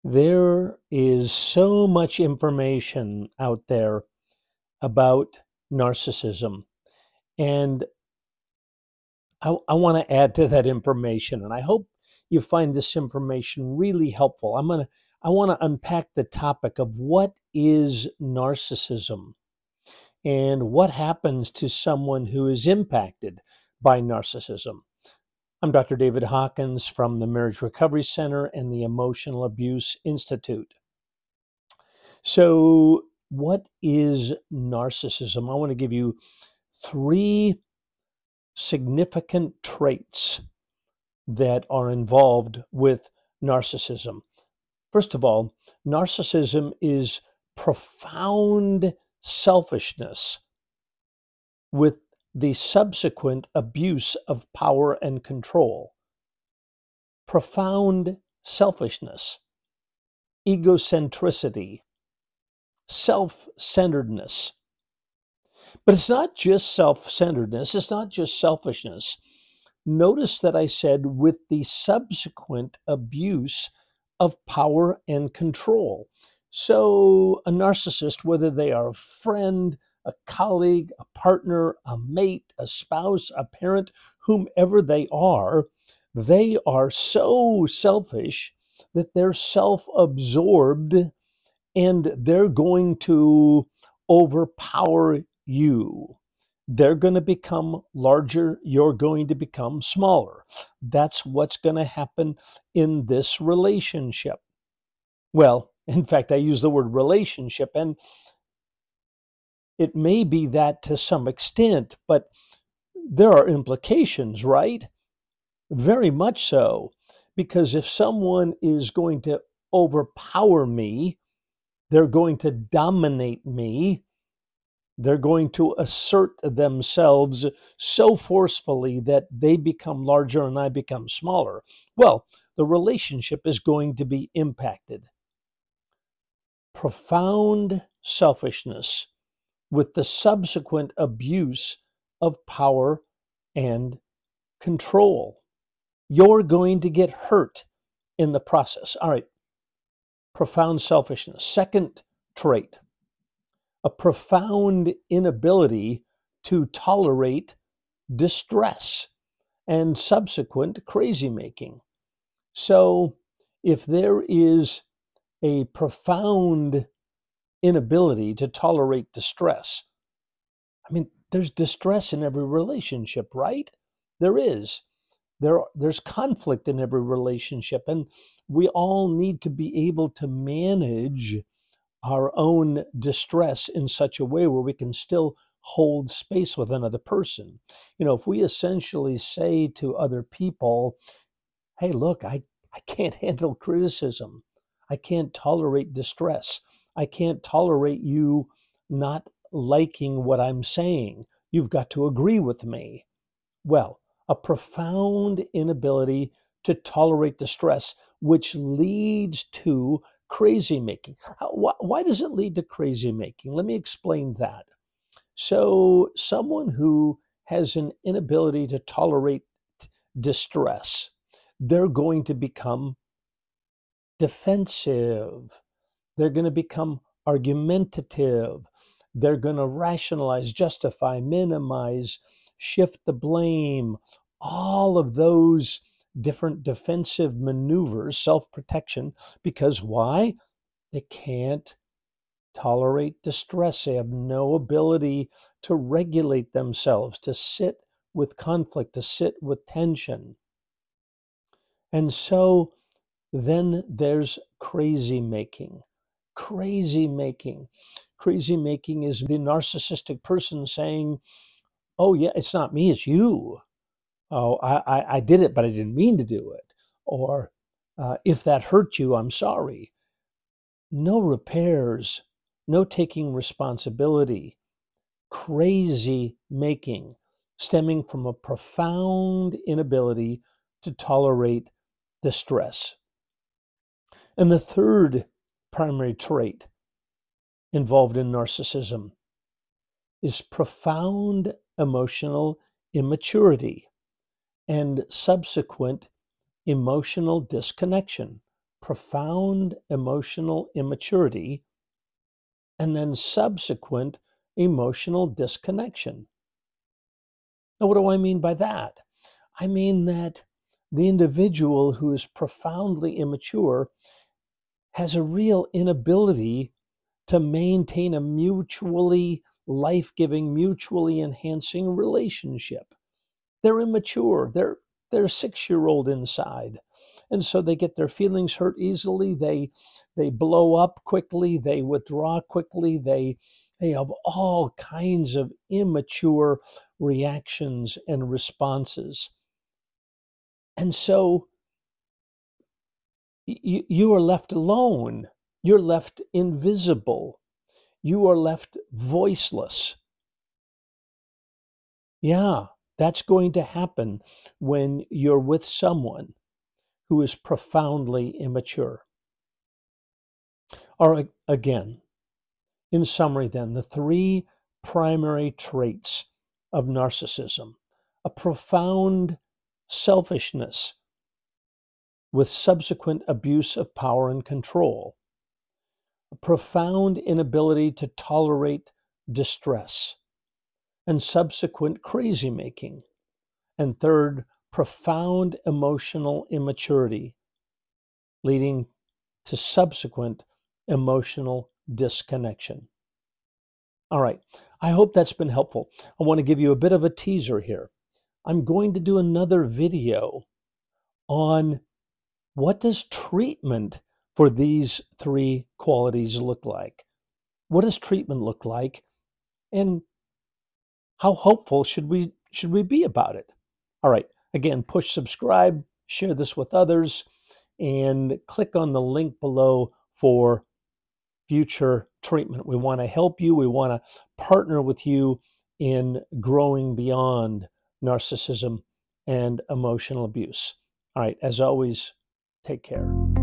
There is so much information out there about narcissism, and I want to add to that information, and I hope you find this information really helpful. I want to unpack the topic of what is narcissism and what happens to someone who is impacted by narcissism. I'm Dr. David Hawkins from the Marriage Recovery Center and the Emotional Abuse Institute. So, what is narcissism? I want to give you 3 significant traits that are involved with narcissism. First of all, narcissism is profound selfishness with the subsequent abuse of power and control. Profound selfishness, egocentricity, self-centeredness. But it's not just self-centeredness, it's not just selfishness. Notice that I said with the subsequent abuse of power and control. So a narcissist, whether they are a friend, a colleague, a partner, a mate, a spouse, a parent, whomever they are so selfish that they're self-absorbed and they're going to overpower you. They're going to become larger, you're going to become smaller. That's what's going to happen in this relationship. Well, in fact, I use the word relationship, and it may be that to some extent, but there are implications, right? Very much so, because if someone is going to overpower me, they're going to dominate me, they're going to assert themselves so forcefully that they become larger and I become smaller, well, the relationship is going to be impacted. Profound selfishness with the subsequent abuse of power and control. You're going to get hurt in the process. All right, profound selfishness. Second trait, a profound inability to tolerate distress and subsequent crazy making. So if there is a profound inability to tolerate distress, I mean, there's distress in every relationship, right? There is. There's conflict in every relationship, and we all need to be able to manage our own distress in such a way where we can still hold space with another person. You know, if we essentially say to other people, hey, look, I can't handle criticism. I can't tolerate distress. I can't tolerate you not liking what I'm saying. You've got to agree with me. Well, a profound inability to tolerate distress, which leads to crazy making. Why does it lead to crazy making? Let me explain that. So someone who has an inability to tolerate distress, they're going to become defensive. They're going to become argumentative. They're going to rationalize, justify, minimize, shift the blame, all of those different defensive maneuvers, self-protection, because why? They can't tolerate distress. They have no ability to regulate themselves, to sit with conflict, to sit with tension. And so then there's crazy making. Crazy making. Crazy making is the narcissistic person saying, oh yeah, it's not me, it's you. Oh, I did it, but I didn't mean to do it. Or if that hurt you, I'm sorry. No repairs, no taking responsibility. Crazy making, stemming from a profound inability to tolerate distress. And the third primary trait involved in narcissism is profound emotional immaturity. and subsequent emotional disconnection, profound emotional immaturity, and then subsequent emotional disconnection. Now, what do I mean by that? I mean that the individual who is profoundly immature has a real inability to maintain a mutually life-giving, mutually enhancing relationship. They're immature. They're a 6-year-old inside. And so they get their feelings hurt easily. They blow up quickly. They withdraw quickly. They have all kinds of immature reactions and responses. And so you are left alone. You're left invisible. You are left voiceless. Yeah, that's going to happen when you're with someone who is profoundly immature. Or again, in summary then, the 3 primary traits of narcissism: a profound selfishness with subsequent abuse of power and control, a profound inability to tolerate distress, and subsequent crazy making, and third, profound emotional immaturity, leading to subsequent emotional disconnection. All right, I hope that's been helpful. I want to give you a bit of a teaser here. I'm going to do another video on what does treatment for these 3 qualities look like? What does treatment look like? And how hopeful should we be about it? All right, again, push subscribe, share this with others, and click on the link below for future treatment. We want to help you. We want to partner with you in growing beyond narcissism and emotional abuse. All right, as always, take care.